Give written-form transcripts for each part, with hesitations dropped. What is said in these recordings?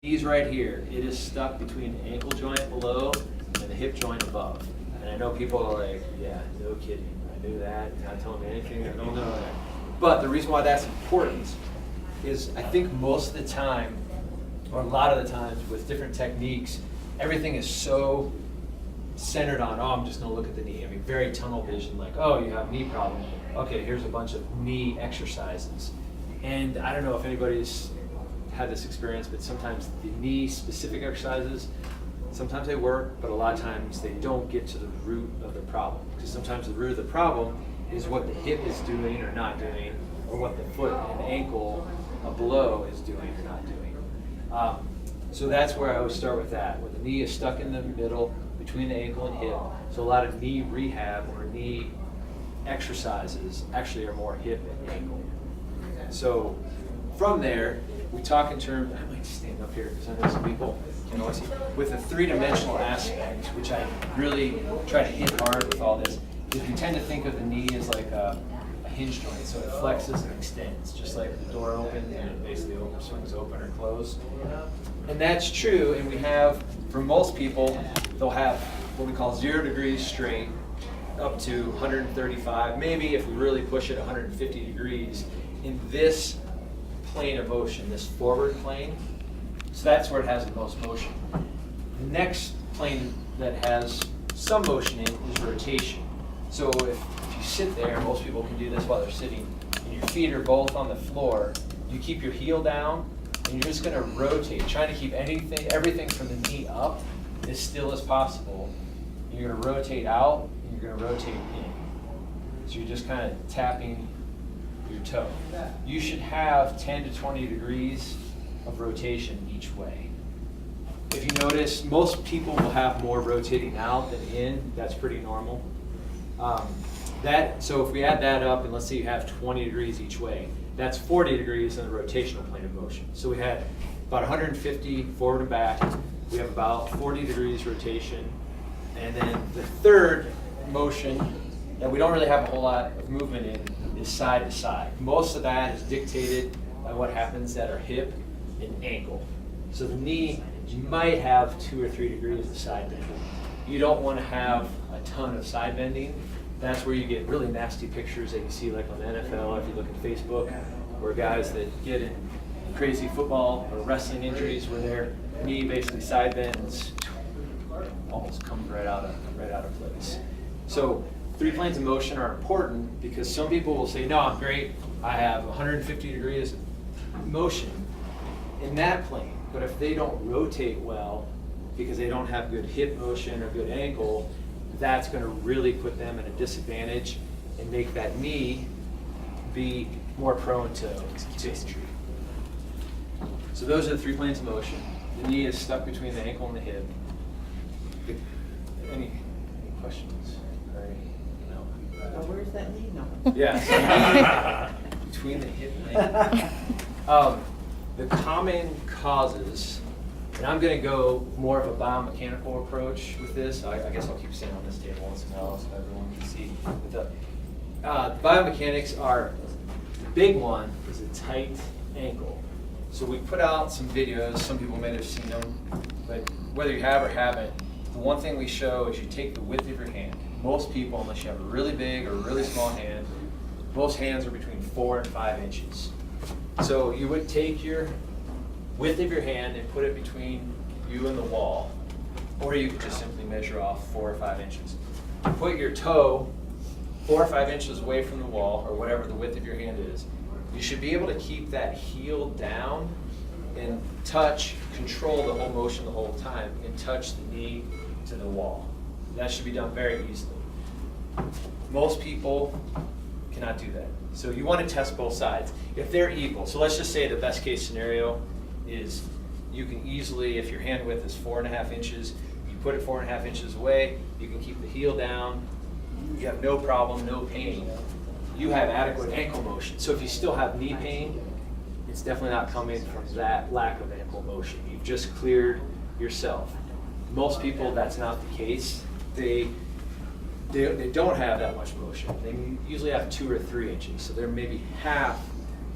Knees right here, it is stuck between the ankle joint below and the hip joint above. And I know people are like, yeah, no kidding, I knew that, you're not telling me anything, I don't know that. But the reason why that's important is I think most of the time, or a lot of the times with different techniques, everything is so centered on, oh, I'm just gonna look at the knee. I mean, very tunnel vision, like, oh, you have a knee problem. Okay, here's a bunch of knee exercises. And I don't know if anybody's had this experience, but sometimes the knee specific exercises, sometimes they work, but a lot of times they don't get to the root of the problem. Because sometimes the root of the problem is what the hip is doing or not doing, or what the foot and ankle below is doing or not doing. So that's where I always start with that, where the knee is stuck in the middle between the ankle and hip. So a lot of knee rehab or knee exercises actually are more hip and ankle. So from there, we talk in terms, I might stand up here because I know some people can always see, with a three-dimensional aspect, which I really try to hit hard with all this, is we tend to think of the knee as like a hinge joint, so it flexes and extends, just like the door opens and it basically swings open or closed. And that's true, and we have, for most people, they'll have what we call 0 degrees straight up to 135, maybe if we really push it 150 degrees in this plane of motion, this forward plane. So that's where it has the most motion. The next plane that has some motion in is rotation. So if you sit there, most people can do this while they're sitting, and your feet are both on the floor, you keep your heel down, and you're just gonna rotate, trying to keep everything from the knee up as still as possible. You're gonna rotate out, and you're gonna rotate in. So you're just kind of tapping your toe. You should have 10 to 20 degrees of rotation each way. If you notice, most people will have more rotating out than in. That's pretty normal. So if we add that up, and let's say you have 20 degrees each way, that's 40 degrees in the rotational plane of motion. So we had about 150 forward and back. We have about 40 degrees rotation. And then the third motion that we don't really have a whole lot of movement in is side to side. Most of that is dictated by what happens at our hip and ankle. So the knee, you might have 2 or 3 degrees of side bending. You don't want to have a ton of side bending. That's where you get really nasty pictures that you see like on the NFL, if you look at Facebook, where guys that get in crazy football or wrestling injuries where their knee basically side bends, almost comes right out of place. So 3 planes of motion are important because some people will say, no, I'm great, I have 150 degrees of motion in that plane. But if they don't rotate well because they don't have good hip motion or good ankle, that's going to really put them at a disadvantage and make that knee be more prone to injury. So those are the 3 planes of motion. The knee is stuck between the ankle and the hip. Any questions? Well, where's that knee now? Yeah, so between the hip and the ankle. The common causes, and I'm going to go more of a biomechanical approach with this. I guess I'll keep sitting on this table once in a while so everyone can see. But the biomechanics are, the big one is a tight ankle. So we put out some videos, some people may have seen them, but whether you have or haven't, the one thing we show is you take the width of your hand. Most people, unless you have a really big or really small hand, most hands are between 4 and 5 inches. So you would take your width of your hand and put it between you and the wall, or you could just simply measure off 4 or 5 inches. You put your toe 4 or 5 inches away from the wall, or whatever the width of your hand is. You should be able to keep that heel down and control the whole motion the whole time, and touch the knee to the wall. That should be done very easily. Most people cannot do that. So you want to test both sides. If they're equal, so let's just say the best case scenario is you can easily, if your hand width is 4.5 inches, you put it 4.5 inches away, you can keep the heel down, you have no problem, no pain. You have adequate ankle motion. So if you still have knee pain, it's definitely not coming from that lack of ankle motion. You've just cleared yourself. Most people, that's not the case. They don't have that much motion. They usually have 2 or 3 inches, so they're maybe half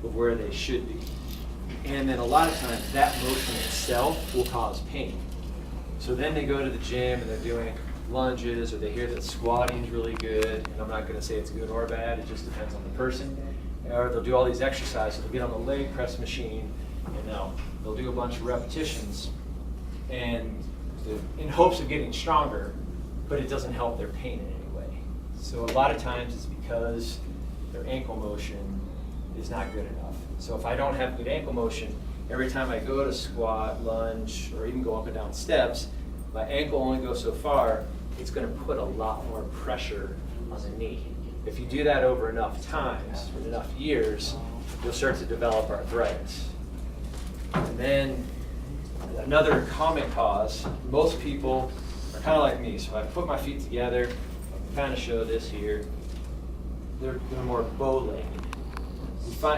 of where they should be. And then a lot of times that motion itself will cause pain. So then they go to the gym and they're doing lunges, or they hear that squatting is really good. And I'm not going to say it's good or bad, it just depends on the person. Or they'll do all these exercises, they'll get on the leg press machine, and they'll do a bunch of repetitions and in hopes of getting stronger, but it doesn't help their pain in any way. So a lot of times it's because their ankle motion is not good enough. So if I don't have good ankle motion, every time I go to squat, lunge, or even go up and down steps, my ankle only goes so far, it's going to put a lot more pressure on the knee. If you do that over enough times, for enough years, you'll start to develop arthritis. And then another common cause, most people are kind of like me. So I put my feet together, kind of show this here. They're more bow-legged.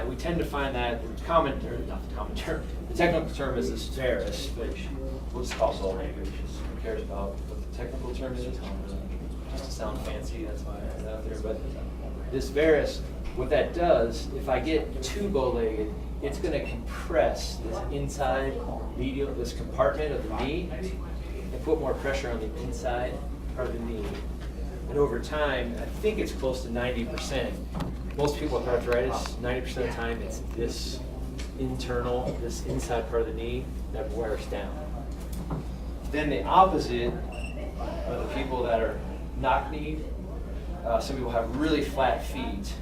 We tend to find that the common, or not the common term, the technical term is this varus, but we'll just call it bow-legged. Who cares about what the technical term is? Just to sound fancy, that's why I have it out there. But this varus, what that does, if I get too bow-legged, it's going to compress this inside medial, this compartment of the knee, and put more pressure on the inside part of the knee. And over time, I think it's close to 90%. Most people with arthritis, 90% of the time, it's this internal, this inside part of the knee that wears down. Then the opposite are the people that are knock-kneed. Some people have really flat feet,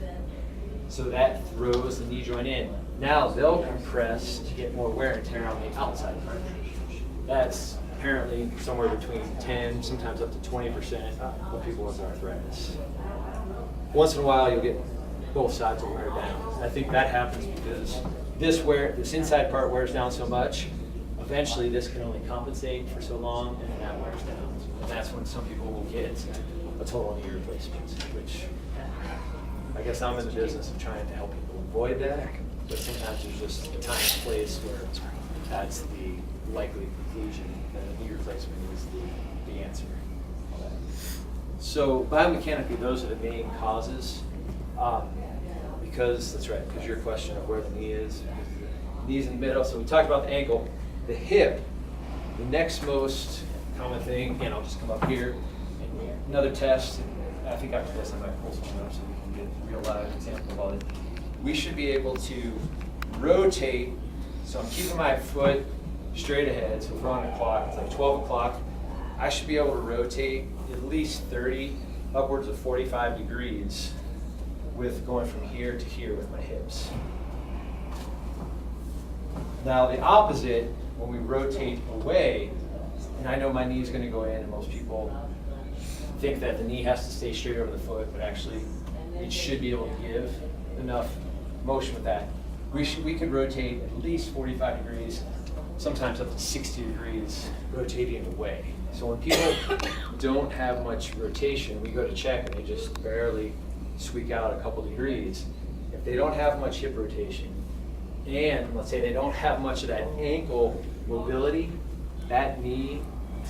so that throws the knee joint in. Now they'll compress to get more wear and tear on the outside part. That's apparently somewhere between 10, sometimes up to 20% of people with arthritis. Once in a while, you'll get both sides will wear down. I think that happens because this inside part wears down so much. Eventually, this can only compensate for so long, and then that wears down. And that's when some people will get a total knee replacement, which I guess I'm in the business of trying to help people avoid that. But sometimes there's just a time and place where that's the likely conclusion that a knee replacement is the answer. So biomechanically, those are the main causes. Because that's right, because your question of where the knee is, knee's in the middle. So we talked about the ankle, the hip. The next most common thing, again, I'll just come up here. Another test. I think after this I might pull something up so we can get a real live example of it. We should be able to rotate. So I'm keeping my foot straight ahead. So if we're on a clock, it's like 12 o'clock. I should be able to rotate at least 30, upwards of 45 degrees with going from here to here with my hips. Now the opposite, when we rotate away, and I know my knee is going to go in, and most people think that the knee has to stay straight over the foot, but actually it should be able to give enough motion with that. We could rotate at least 45 degrees, sometimes up to 60 degrees rotating away. So when people don't have much rotation, we go to check and they just barely squeak out a couple degrees. If they don't have much hip rotation, and let's say they don't have much of that ankle mobility, that knee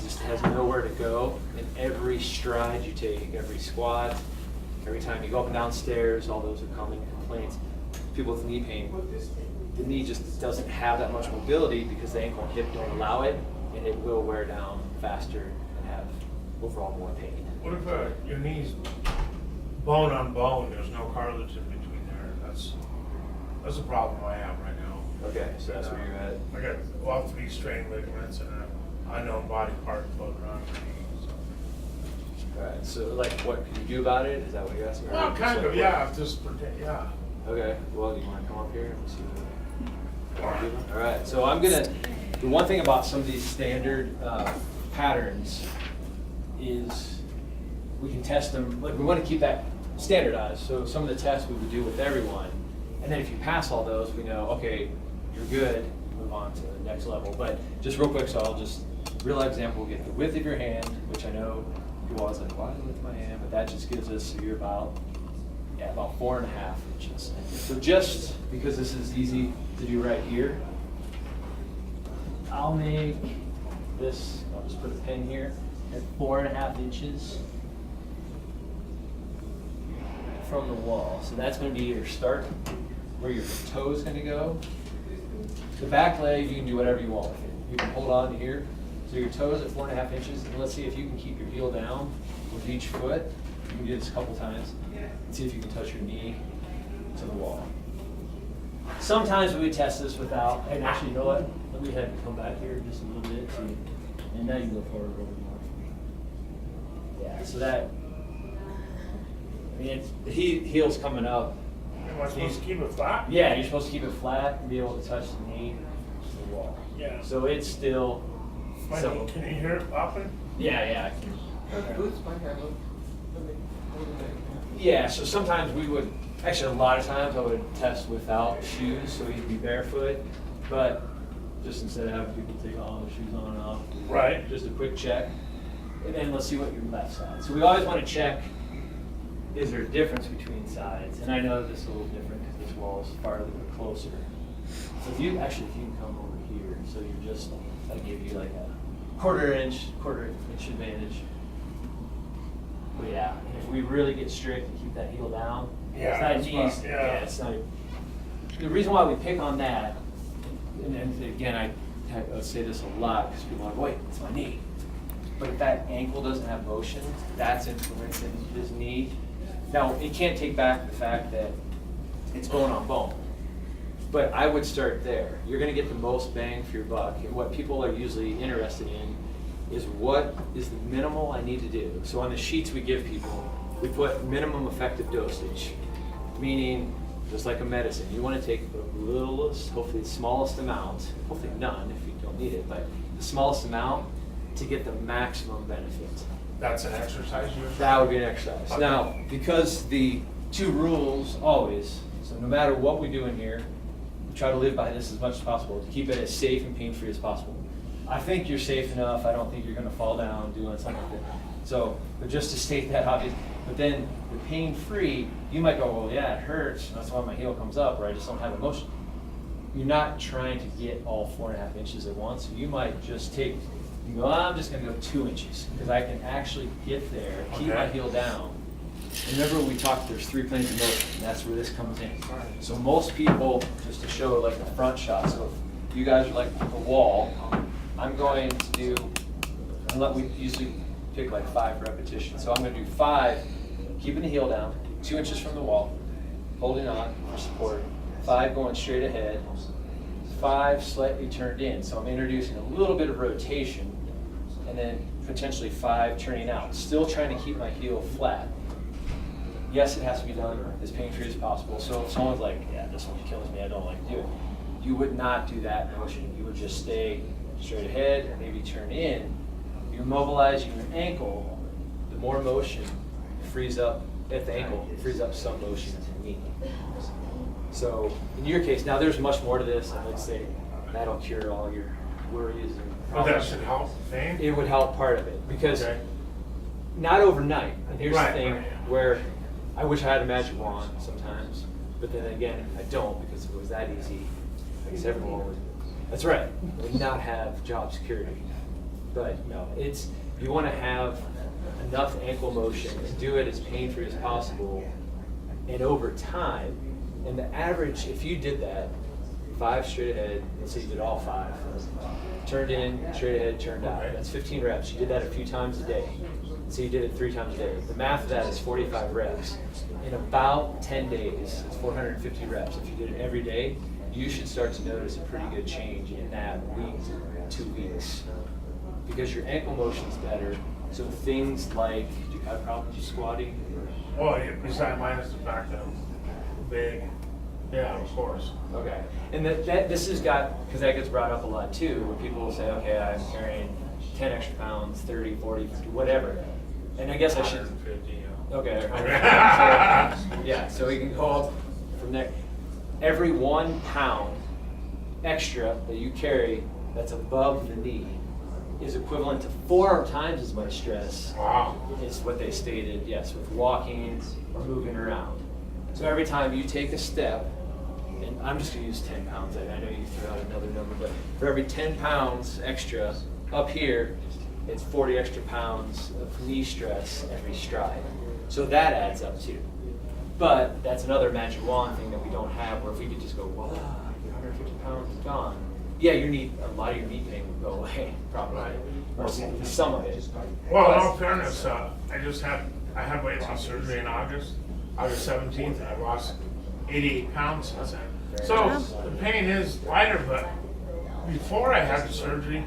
just has nowhere to go. And every stride you take, every squat, every time you go up and down stairs, all those are common complaints. People with knee pain, the knee just doesn't have that much mobility because the ankle and hip don't allow it, and it will wear down faster and have overall more pain. What if your knee's bone on bone, there's no cartilage in between there? That's a problem I have right now. Okay, so that's where you're at. I got all 3 strained ligaments and an unknown body part floating around my knee. All right, so like what can you do about it? Is that what you're asking? Well, Or kind just of, like yeah, what- just yeah. Okay, well, do you want to come up here and see what? All right, so I'm gonna, the one thing about some of these standard patterns is we can test them, like we want to keep that standardized. So some of the tests we would do with everyone, and then if you pass all those, we know, okay, you're good, move on to the next level. But just real quick, so I'll just, real life example, we'll get the width of your hand, which I know people always like, why did I lift my hand? But that just gives us, so you're about 4.5 inches. So just because this is easy to do right here, I'll make this, I'll just put a pin here at 4.5 inches from the wall. So that's going to be your start, where your toe is going to go. The back leg, you can do whatever you want with it. You can hold on to here, so your toes at 4.5 inches, and let's see if you can keep your heel down with each foot. You can do this a couple times. And see if you can touch your knee to the wall. Sometimes we would test this without, and actually, you know what? Let me have you come back here just a little bit, see. And now you go forward a little more. Yeah, so that, I mean, the heel's coming up. Am I supposed to keep it flat? Yeah, you're supposed to keep it flat and be able to touch the knee to the wall. Yeah. So it's still, so, Can you hear it popping? yeah. Those boots might have a bit. Yeah, so sometimes we would, actually a lot of times I would test without shoes, so you'd be barefoot, but just instead of having people take all their shoes on and off. Right. Just a quick check, and then let's see what your left side. So we always want to check, is there a difference between sides? And I know this is a little different because this wall is farther closer. So if you can come over here, so you're just, I give you like a quarter inch advantage. But yeah, if we really get strict and keep that heel down, Yeah, it's not that's knees. fine, yeah. It's not. The reason why we pick on that, and again, I say this a lot because people are like, wait, it's my knee. But if that ankle doesn't have motion, that's influencing his knee. Now, it can't take back the fact that it's bone on bone. But I would start there. You're gonna get the most bang for your buck. And what people are usually interested in is what is the minimal I need to do. So on the sheets we give people, we put minimum effective dosage, meaning just like a medicine, you wanna take the littlest, hopefully the smallest amount, hopefully none if you don't need it, but the smallest amount to get the maximum benefit. That's an exercise you're That would be an exercise. Okay. Now, because the two rules always, so no matter what we do in here, we try to live by this as much as possible, to keep it as safe and pain-free as possible. I think you're safe enough, I don't think you're gonna fall down doing something like that. So, but just to state that obvious, but then the pain-free, you might go, well, yeah, it hurts, and that's why my heel comes up, or I just don't have emotion. You're not trying to get all 4.5 inches at once. You might just take, you go, I'm just gonna go 2 inches, because I can actually get there, keep my Okay. heel down. Remember we talked, there's 3 planes of motion, and that's where this comes in. So most people, just to show like the front shot, so if you guys are like the wall, I'm going to do, we usually pick like 5 repetitions. So I'm gonna do 5, keeping the heel down, 2 inches from the wall, holding on for support, 5 going straight ahead, 5 slightly turned in. So I'm introducing a little bit of rotation, and then potentially 5 turning out. Still trying to keep my heel flat. Yes, it has to be done as pain-free as possible. So if someone's like, yeah, this one kills me, I don't like to do it. You would not do that motion. You would just stay straight ahead or maybe turn in. You're mobilizing your ankle. The more motion frees up at the ankle, it frees up some motion at the knee. So in your case, now there's much more to this, and let's say that'll cure all your worries and But that problems. should help, pain? It would help part of it, because Okay. not overnight. And here's Right, the thing right. where I wish I had a magic wand sometimes, but then again, I don't, because if it was that easy, I guess everyone would. That's right, would not have job security. But no, it's, you want to have enough ankle motion and do it as pain-free as possible. And over time, and the average, if you did that, 5 straight ahead, let's say you did all 5, turned in, straight ahead, turned out. That's 15 reps. You did that a few times a day. So you did it 3 times a day. The math of that is 45 reps. In about 10 days, it's 450 reps. If you did it every day, you should start to notice a pretty good change in that week, 2 weeks. Because your ankle motion's better. So things like, do you have problems with squatting? Well, yeah, besides minus the fact that I'm big. Yeah, of course. Okay. And this has got, because that gets brought up a lot too, where people will say, okay, I'm carrying 10 extra pounds, 30, 40, 50, whatever. And I guess I should, 150, yeah. okay. So, yeah, so we can go up from there. Every 1 pound extra that you carry that's above the knee is equivalent to 4 times as much stress Wow. is what they stated, yes, with walking or moving around. So every time you take a step, and I'm just gonna use 10 pounds, I know you threw out another number, but for every 10 pounds extra up here, it's 40 extra pounds of knee stress every stride. So that adds up too. But that's another magic wand thing that we don't have, where if we could just go, wow, your 150 pounds is gone, yeah, a lot of your knee pain would go away, probably, or some of it. Well, in all fairness, I had weight loss surgery in August 17th, and I lost 88 pounds since then. So the pain is lighter, but before I had the surgery,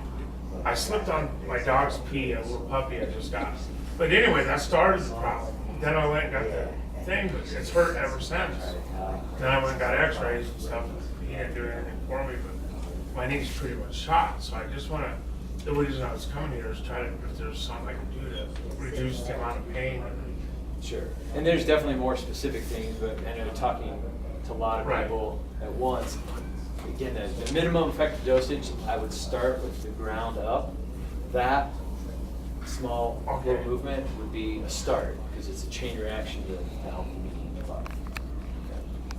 I slipped on my dog's pee, a little puppy I just got. But anyway, that started the problem. Then I went and got the thing, but it's hurt ever since. Then I went and got x-rays and stuff, and he didn't do anything for me, but my knee's pretty much shot. So I just want to, the reason I was coming here is try to, if there's something I can do to reduce the amount of pain. Sure. And there's definitely more specific things, but I know talking to a lot of Right. people at once, again, the minimum effective dosage, I would start with the ground up. That small Okay. little movement would be a start, because it's a chain reaction to help the knee and the butt.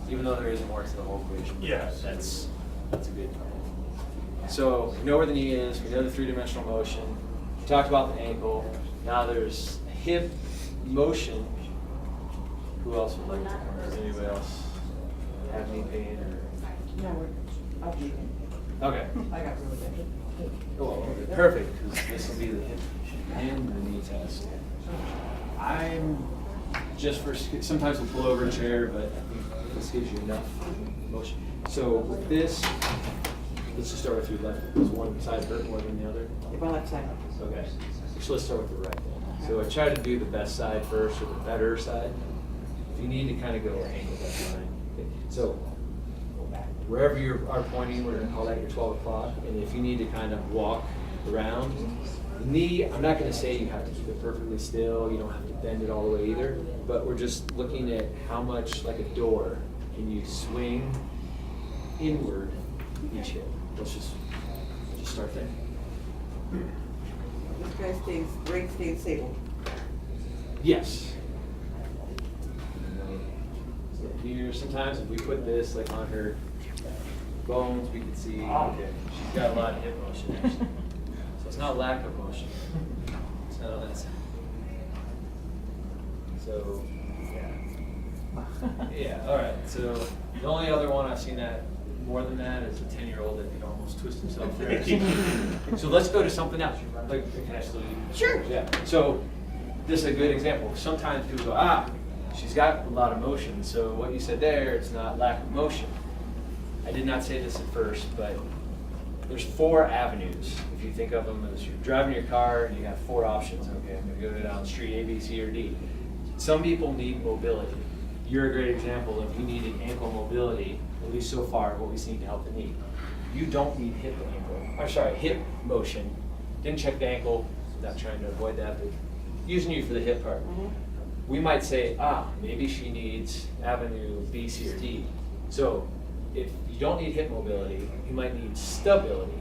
Even though there is more to the whole equation. Yes. That's a good part. So we know where the knee is, we know the three-dimensional motion, we talked about the ankle, now there's hip motion. Who else would like to come? Does anybody else have knee pain or? No, I'll be, Okay. I got really bad. Well, perfect, because this will be the hip and the knee test. I'm just sometimes we'll pull over a chair, but I think this gives you enough motion. So with this, let's just start with your left. Does one side hurt more than the other? If I left side. Okay. So let's start with the right then. So I try to do the best side first, or the better side. If you need to kind of go ankle, that's fine. Okay. So wherever you are pointing, we're going to call that your 12 o'clock. And if you need to kind of walk around, the knee, I'm not going to say you have to keep it perfectly still. You don't have to bend it all the way either. But we're just looking at how much, like a door, can you swing inward each hip. Let's just start there. This guy stays stable. Yes. So here, sometimes if we put this like on her bones, we can see, okay, she's got a lot of hip motion actually. So it's not lack of motion. It's not on that side. So, yeah, all right. So the only other one I've seen that more than that is a 10-year-old that could almost twist himself there. So let's go to something else. Like, can I still use? Sure. Yeah. So this is a good example. Sometimes people go, she's got a lot of motion. So what you said there, it's not lack of motion. I did not say this at first, but there's 4 avenues. If you think of them as you're driving your car and you have 4 options. Okay, I'm going to go down the street A, B, C, or D. Some people need mobility. You're a great example of you needed ankle mobility, at least so far, what we've seen to help the knee. You don't need hip motion. Didn't check the ankle, not trying to avoid that, but using you for the hip part. We might say, maybe she needs avenue B, C, or D. So if you don't need hip mobility, you might need stability,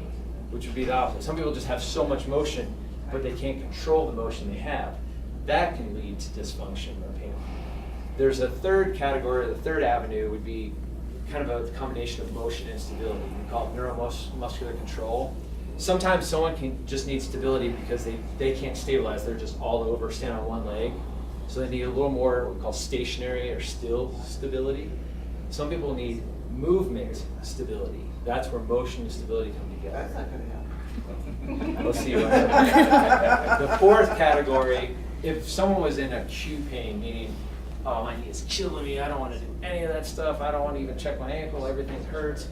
which would be the opposite. Some people just have so much motion, but they can't control the motion they have. That can lead to dysfunction or pain. There's a third category, the third avenue would be kind of a combination of motion and stability. We call it neuromuscular control. Sometimes someone just need stability because they can't stabilize. They're just all over, stand on one leg. So they need a little more what we call stationary or still stability. Some people need movement stability. That's where motion and stability come together. That's not gonna happen. We'll see what happens. The fourth category, if someone was in acute pain, meaning, my knee is killing me, I don't want to do any of that stuff, I don't want to even check my ankle, everything hurts,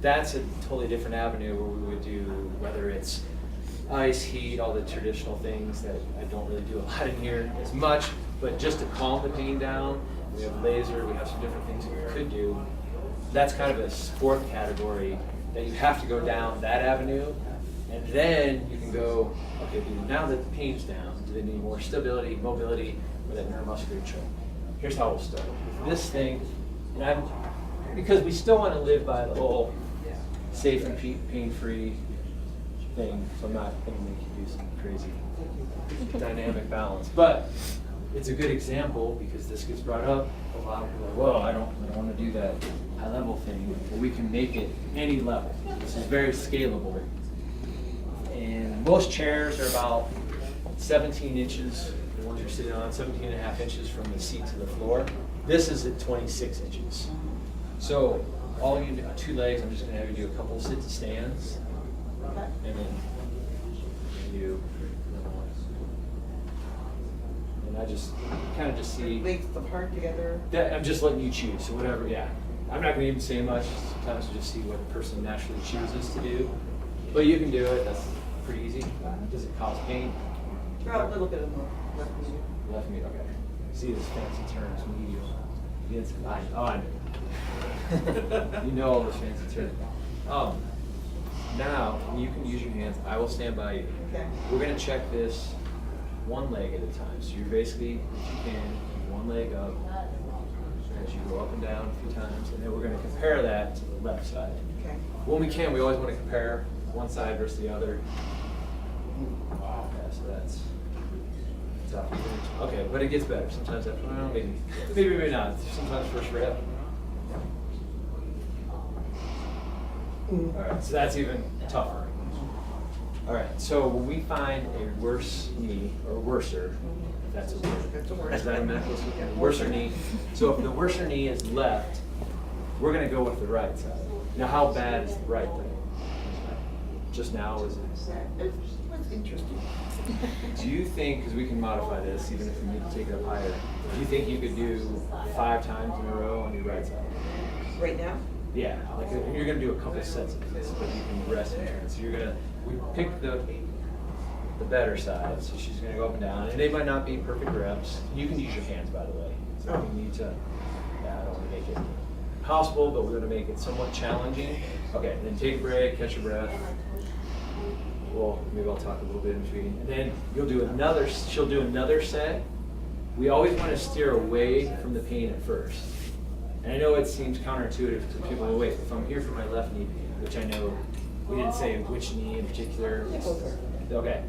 that's a totally different avenue where we would do, whether it's ice, heat, all the traditional things that I don't really do a lot in here as much, but just to calm the pain down, we have laser, we have some different things that we could do. That's kind of a fourth category that you have to go down that avenue, and then you can go, okay, now that the pain's down, do they need more stability, mobility, or that neuromuscular control? Here's how we'll start. This thing, and because we still want to live by the whole safe and pain-free thing, so I'm not going to make you do some crazy dynamic balance. But it's a good example because this gets brought up. A lot of people are like, well, I don't want to do that high-level thing. But we can make it any level. This is very scalable. And most chairs are about 17 inches, the ones you're sitting on, 17 and a half inches from the seat to the floor. This is at 26 inches. So all you do, 2 legs, I'm just gonna have you do a couple sit to stands, Okay. and then you, and I just kind of just see. Legs apart together. That, I'm just letting you choose, so whatever, yeah. I'm not gonna even say much, sometimes you just see what a person naturally chooses to do. But you can do it, that's pretty easy. Does it cause pain? Throw a little bit of the left knee. Left knee, okay. See this fancy terms, medial. Against, I know. You know all those fancy terms. Now, you can use your hands, I will stand by you. Okay. We're gonna check this one leg at a time. So you're basically, if you can, one leg up as you go up and down a few times, and then we're gonna compare that to the left side. Okay. When we can, we always wanna compare one side versus the other. Yeah, so that's tough. Okay, but it gets better. Sometimes after, well, maybe not. Sometimes first rep. All right, so that's even tougher. All right, so when we find a worse knee, or worser, if that's a word. That's a word. Is that a medical word? Worser knee. So if the worser knee is left, we're gonna go with the right side. Now, how bad is the right thing? Just now, is it? That's interesting. Do you think, because we can modify this, even if we need to take it up higher, do you think you could do 5 times in a row on your right side? Right now? Yeah, like you're gonna do a couple sets of this, but you can rest and turn. So you're gonna, we pick the better side, so she's gonna go up and down, and they might not be perfect reps. You can use your hands, by the way. So if you need to, yeah, I don't wanna make it impossible, but we're gonna make it somewhat challenging. Okay, then take a break, catch your breath. Well, maybe I'll talk a little bit in between. And then you'll do another, she'll do another set. We always want to steer away from the pain at first. And I know it seems counterintuitive to people, well, wait, if I'm here for my left knee pain, which I know we didn't say which knee in particular. Okay.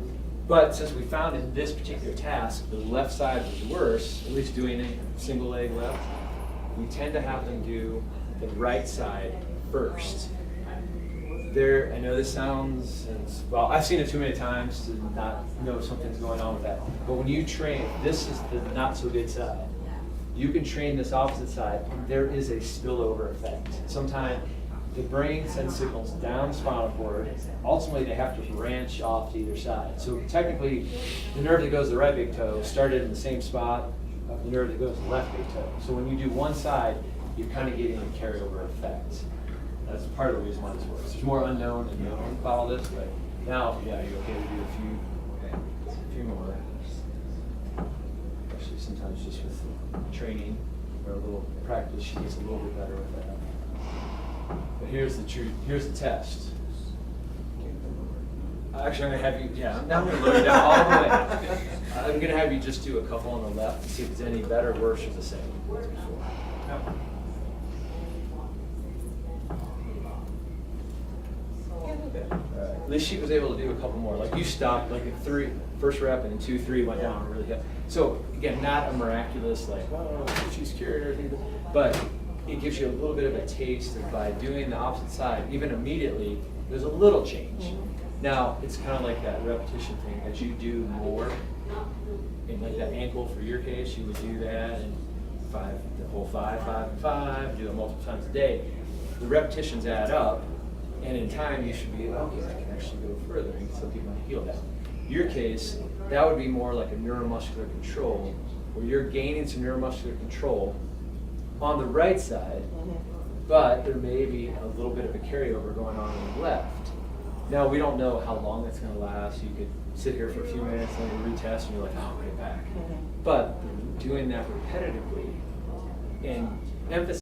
But since we found in this particular task, the left side was worse, at least doing a single leg left, we tend to have them do the right side first. I know this sounds, well, I've seen it too many times to not know something's going on with that. But when you train, this is the not so good side. You can train this opposite side, and there is a spillover effect. Sometimes the brain sends signals down the spinal cord. Ultimately, they have to branch off to either side. So technically, the nerve that goes to the right big toe started in the same spot of the nerve that goes to the left big toe. So when you do one side, you're kind of getting a carryover effect. That's part of the reason why this works. There's more unknown and known about all this, but now, yeah, you're okay to do a few more. Actually, sometimes just with training or a little practice, she gets a little bit better with that. But here's the truth. Here's the test. Actually, I'm gonna have you. Yeah, I'm not gonna lower you down all the way. I'm gonna have you just do a couple on the left and see if it's any better, worse, or the same as before. At least she was able to do a couple more. Like you stopped like at 3, first rep, and then 2, 3 went down really high. So again, not a miraculous like, oh, she's cured or anything, but it gives you a little bit of a taste of by doing the opposite side, even immediately, there's a little change. Now it's kind of like that repetition thing. As you do more, in like that ankle for your case, you would do that and the whole 5, 5, and 5, do it multiple times a day. The repetitions add up. And in time, you should be, okay, I can actually go further and get some people to heal that. Your case, that would be more like a neuromuscular control, where you're gaining some neuromuscular control on the right side, but there may be a little bit of a carryover going on the left. Now, we don't know how long that's going to last. You could sit here for a few minutes and then retest, and you're like, oh, I'll get back. But doing that repetitively and emphasizing